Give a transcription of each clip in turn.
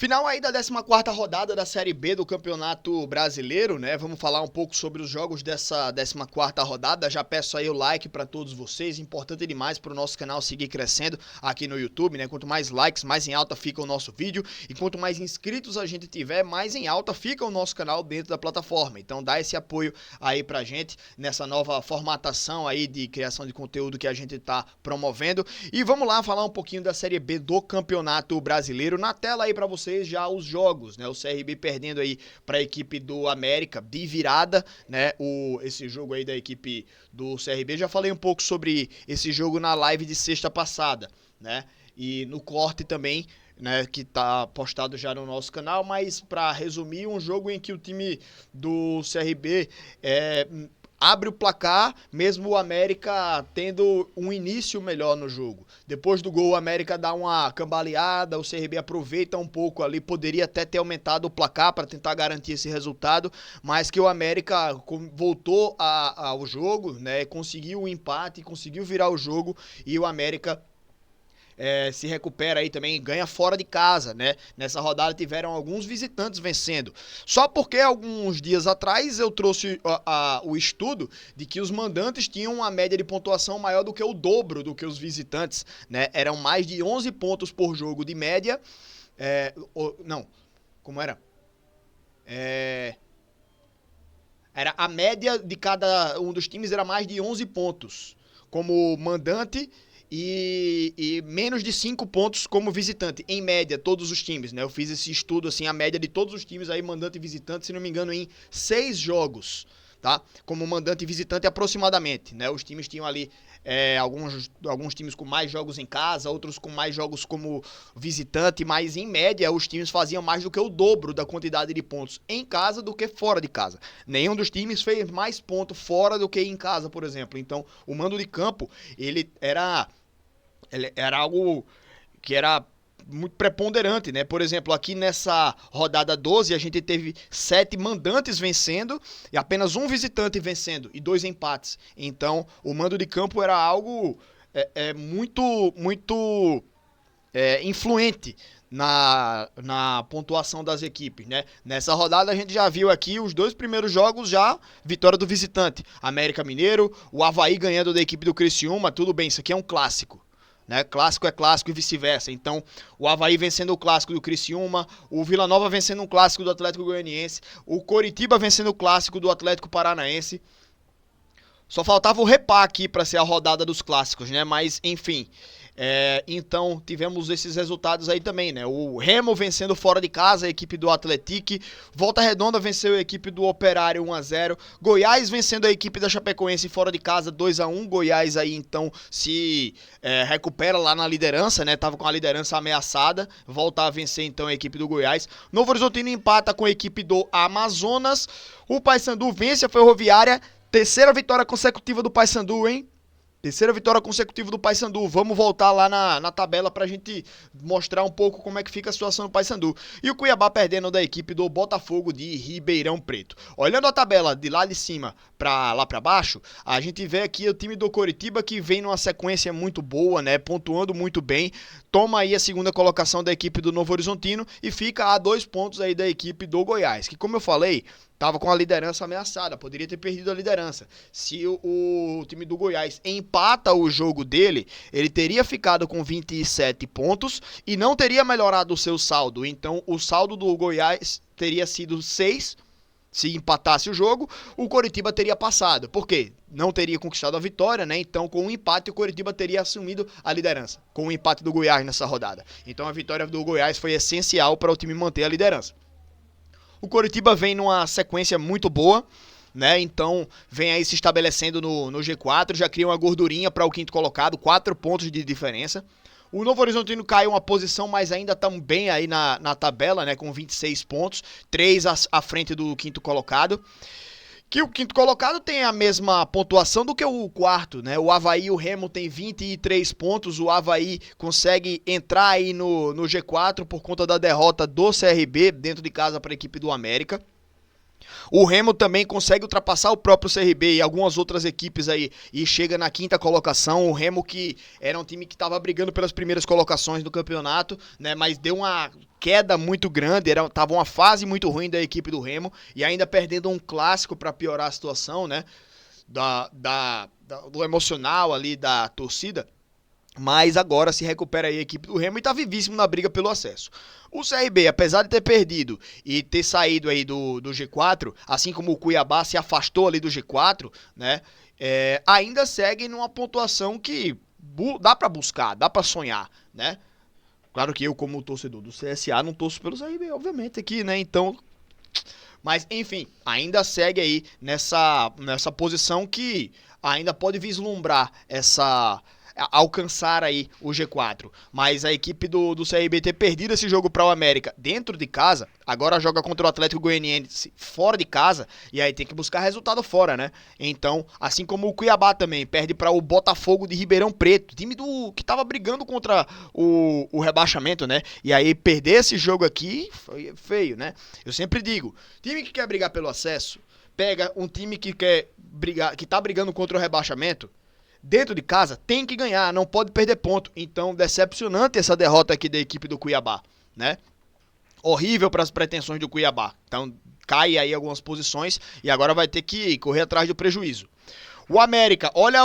Final aí da 14ª rodada da Série B do Campeonato Brasileiro, né? Vamos falar um pouco sobre os jogos dessa 14ª rodada. Já peço aí o like para todos vocês, importante demais para o nosso canal seguir crescendo aqui no YouTube, né? Quanto mais likes, mais em alta fica o nosso vídeo, e quanto mais inscritos a gente tiver, mais em alta fica o nosso canal dentro da plataforma. Então dá esse apoio aí pra gente nessa nova formatação aí de criação de conteúdo que a gente tá promovendo. E vamos lá falar um pouquinho da Série B do Campeonato Brasileiro. Na tela aí para vocês já os jogos, né? O CRB perdendo aí para a equipe do América de virada, né? Esse jogo aí da equipe do CRB, já falei um pouco sobre esse jogo na live de sexta passada, né? E no corte também, né, que tá postado já no nosso canal, mas para resumir, um jogo em que o time do CRB abre o placar, mesmo o América tendo um início melhor no jogo. Depois do gol, o América dá uma cambaleada, o CRB aproveita um pouco ali, poderia até ter aumentado o placar para tentar garantir esse resultado, mas que o América voltou ao jogo, né, conseguiu o empate, conseguiu virar o jogo, e o América se recupera aí também, ganha fora de casa, né? Nessa rodada tiveram alguns visitantes vencendo. Só porque alguns dias atrás eu trouxe o estudo de que os mandantes tinham uma média de pontuação maior do que o dobro do que os visitantes, né? Eram mais de 11 pontos por jogo de média. Não, como era? Era a média de cada um dos times era mais de 11 pontos como mandante e menos de 5 pontos como visitante, em média, todos os times, né? Eu fiz esse estudo, assim, a média de todos os times aí, mandante e visitante, se não me engano, em 6 jogos, tá? Como mandante e visitante aproximadamente, né? Os times tinham ali alguns times com mais jogos em casa, outros com mais jogos como visitante, mas em média os times faziam mais do que o dobro da quantidade de pontos em casa do que fora de casa. Nenhum dos times fez mais ponto fora do que em casa, por exemplo. Então, o mando de campo, ele era algo que era muito preponderante, né? Por exemplo, aqui nessa rodada 12, a gente teve 7 mandantes vencendo e apenas um visitante vencendo e 2 empates. Então, o mando de campo era algo muito influente na pontuação das equipes, né? Nessa rodada a gente já viu aqui os 2 primeiros jogos já vitória do visitante, América Mineiro, o Avaí ganhando da equipe do Criciúma. Tudo bem, isso aqui é um clássico, né? Clássico é clássico e vice-versa. Então, o Avaí vencendo o clássico do Criciúma, o Vila Nova vencendo um clássico do Atlético Goianiense, o Coritiba vencendo o clássico do Atlético Paranaense. Só faltava o Repá aqui para ser a rodada dos clássicos, né? Mas, enfim. Então, tivemos esses resultados aí também, né? O Remo vencendo fora de casa a equipe do Atlético, Volta Redonda venceu a equipe do Operário 1-0, Goiás vencendo a equipe da Chapecoense fora de casa 2-1, Goiás aí então se recupera lá na liderança, né? Tava com a liderança ameaçada, volta a vencer então a equipe do Goiás. Novo Horizontino empata com a equipe do Amazonas, o Paysandu vence a Ferroviária, terceira vitória consecutiva do Paysandu, hein? Terceira vitória consecutiva do Paysandu. Vamos voltar lá na tabela pra gente mostrar um pouco como é que fica a situação do Paysandu. E o Cuiabá perdendo da equipe do Botafogo de Ribeirão Preto. Olhando a tabela de lá de cima pra lá pra baixo, a gente vê aqui o time do Coritiba que vem numa sequência muito boa, né? Pontuando muito bem. Toma aí a segunda colocação da equipe do Novo Horizontino e fica a 2 pontos aí da equipe do Goiás, que, como eu falei, tava com a liderança ameaçada, poderia ter perdido a liderança. Se o time do Goiás empata o jogo dele, ele teria ficado com 27 pontos e não teria melhorado o seu saldo. Então, o saldo do Goiás teria sido 6. Se empatasse o jogo, o Coritiba teria passado. Por quê? Não teria conquistado a vitória, né? Então, com o empate, o Coritiba teria assumido a liderança. Com o empate do Goiás nessa rodada. Então, a vitória do Goiás foi essencial para o time manter a liderança. O Coritiba vem numa sequência muito boa, né? Então vem aí se estabelecendo no G4, já cria uma gordurinha para o quinto colocado, 4 pontos de diferença. O Novo Horizontino caiu uma posição, mas ainda estão bem aí na tabela, né? Com 26 pontos, 3 à frente do quinto colocado. Que o quinto colocado tem a mesma pontuação do que o quarto, né? O Avaí e o Remo tem 23 pontos, o Avaí consegue entrar aí no G4 por conta da derrota do CRB dentro de casa para a equipe do América. O Remo também consegue ultrapassar o próprio CRB e algumas outras equipes aí e chega na quinta colocação. O Remo, que era um time que estava brigando pelas primeiras colocações do campeonato, né, mas deu uma queda muito grande, tava uma fase muito ruim da equipe do Remo e ainda perdendo um clássico para piorar a situação, né, do emocional ali da torcida. Mas agora se recupera aí a equipe do Remo e tá vivíssimo na briga pelo acesso. O CRB, apesar de ter perdido e ter saído aí do G4, assim como o Cuiabá se afastou ali do G4, né? Ainda segue numa pontuação que dá pra buscar, dá pra sonhar, né? Claro que eu, como torcedor do CSA, não torço pelo CRB, obviamente, aqui, né? Então, mas, enfim, ainda segue aí nessa posição que ainda pode vislumbrar alcançar aí o G4. Mas a equipe do CRB ter perdido esse jogo para o América dentro de casa, agora joga contra o Atlético Goianiense fora de casa, e aí tem que buscar resultado fora, né? Então, assim como o Cuiabá também perde para o Botafogo de Ribeirão Preto, time que tava brigando contra o rebaixamento, né? E aí perder esse jogo aqui foi feio, né? Eu sempre digo, time que quer brigar pelo acesso, pega um time que quer brigar, que tá brigando contra o rebaixamento, dentro de casa, tem que ganhar, não pode perder ponto. Então, decepcionante essa derrota aqui da equipe do Cuiabá, né? Horrível para as pretensões do Cuiabá. Então, cai aí algumas posições e agora vai ter que correr atrás do prejuízo. O América, olha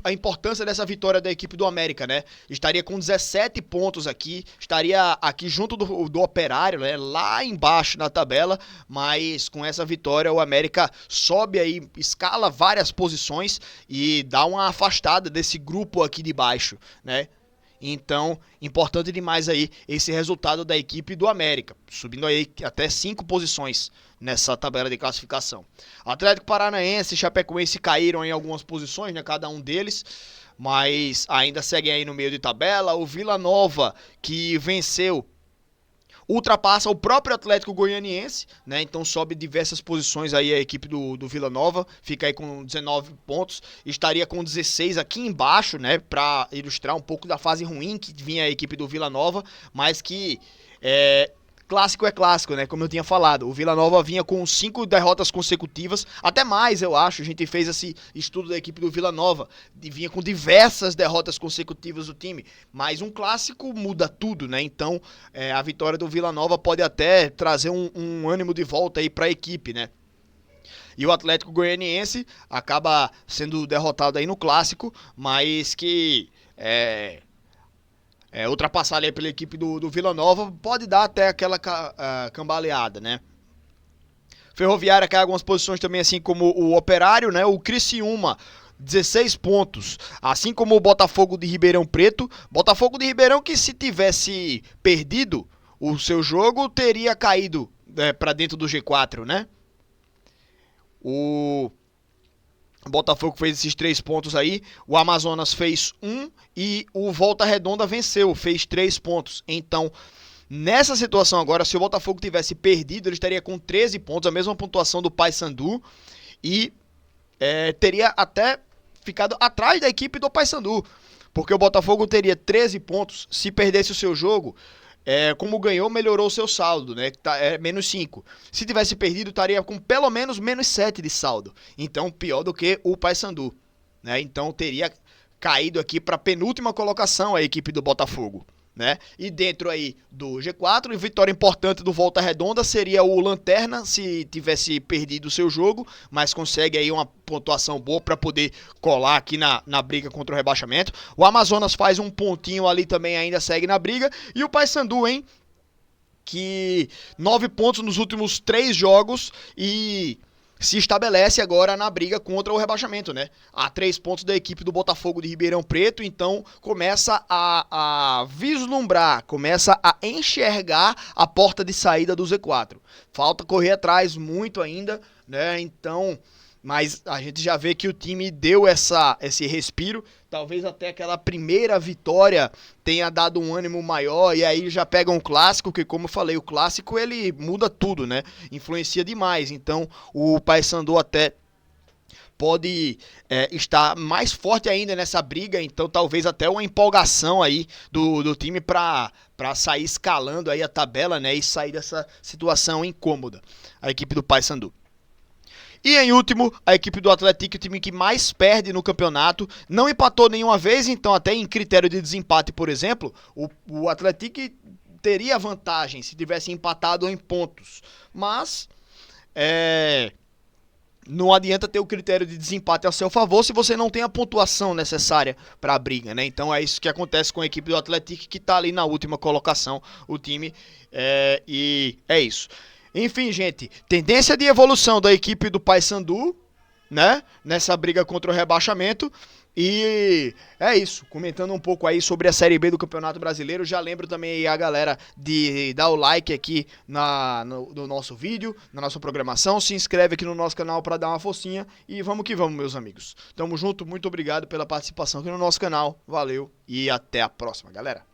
a importância dessa vitória da equipe do América, né? Estaria com 17 pontos aqui, estaria aqui junto do Operário, né? Lá embaixo na tabela, mas com essa vitória o América sobe aí, escala várias posições e dá uma afastada desse grupo aqui de baixo, né? Então, importante demais aí esse resultado da equipe do América, subindo aí até 5 posições nessa tabela de classificação. Atlético Paranaense e Chapecoense caíram em algumas posições, né, cada um deles, mas ainda seguem aí no meio de tabela. O Vila Nova, que venceu, ultrapassa o próprio Atlético Goianiense, né? Então sobe diversas posições aí a equipe do Vila Nova, fica aí com 19 pontos, estaria com 16 aqui embaixo, né? Para ilustrar um pouco da fase ruim que vinha a equipe do Vila Nova, mas que clássico é clássico, né? Como eu tinha falado, o Vila Nova vinha com 5 derrotas consecutivas, até mais, eu acho. A gente fez esse estudo da equipe do Vila Nova, vinha com diversas derrotas consecutivas do time, mas um clássico muda tudo, né? Então, a vitória do Vila Nova pode até trazer um ânimo de volta aí para a equipe, né? E o Atlético Goianiense acaba sendo derrotado aí no clássico, mas que ultrapassar aí pela equipe do Vila Nova pode dar até aquela cambaleada, né? Ferroviária cai algumas posições também, assim como o Operário, né? O Criciúma, 16 pontos, assim como o Botafogo de Ribeirão Preto. Botafogo de Ribeirão que, se tivesse perdido o seu jogo, teria caído para dentro do G4, né? O Botafogo fez esses 3 pontos aí, o Amazonas fez 1 e o Volta Redonda venceu, fez 3 pontos. Então, nessa situação agora, se o Botafogo tivesse perdido, ele estaria com 13 pontos, a mesma pontuação do Paysandu, e teria até ficado atrás da equipe do Paysandu, porque o Botafogo teria 13 pontos se perdesse o seu jogo. Como ganhou, melhorou o seu saldo, né? Menos 5. Se tivesse perdido, estaria com pelo menos menos 7 de saldo. Então, pior do que o Paysandu, né? Então, teria caído aqui para a penúltima colocação a equipe do Botafogo, né? E dentro aí do G4, vitória importante do Volta Redonda seria o Lanterna, se tivesse perdido o seu jogo, mas consegue aí uma pontuação boa para poder colar aqui na briga contra o rebaixamento. O Amazonas faz um pontinho ali também, ainda segue na briga. E o Paysandu, hein? Que 9 pontos nos últimos 3 jogos e se estabelece agora na briga contra o rebaixamento, né? A 3 pontos da equipe do Botafogo de Ribeirão Preto, então começa a vislumbrar, começa a enxergar a porta de saída do Z4. Falta correr atrás muito ainda, né? Então, mas a gente já vê que o time deu esse respiro, talvez até aquela primeira vitória tenha dado um ânimo maior, e aí já pega um clássico, que como eu falei, o clássico ele muda tudo, né? Influencia demais, então o Paysandu até pode estar mais forte ainda nessa briga, então talvez até uma empolgação aí do time para sair escalando aí a tabela, né, e sair dessa situação incômoda, a equipe do Paysandu. E em último, a equipe do Atlético, o time que mais perde no campeonato, não empatou nenhuma vez, então até em critério de desempate, por exemplo, o Atlético teria vantagem se tivesse empatado em pontos, mas não adianta ter o critério de desempate a seu favor se você não tem a pontuação necessária para a briga, né? Então é isso que acontece com a equipe do Atlético, que está ali na última colocação, o time, e é isso. Enfim, gente, tendência de evolução da equipe do Paysandu, né, nessa briga contra o rebaixamento. E é isso, comentando um pouco aí sobre a Série B do Campeonato Brasileiro. Já lembro também aí a galera de dar o like aqui no nosso vídeo, na nossa programação. Se inscreve aqui no nosso canal para dar uma forcinha. E vamos que vamos, meus amigos. Tamo junto, muito obrigado pela participação aqui no nosso canal. Valeu e até a próxima, galera.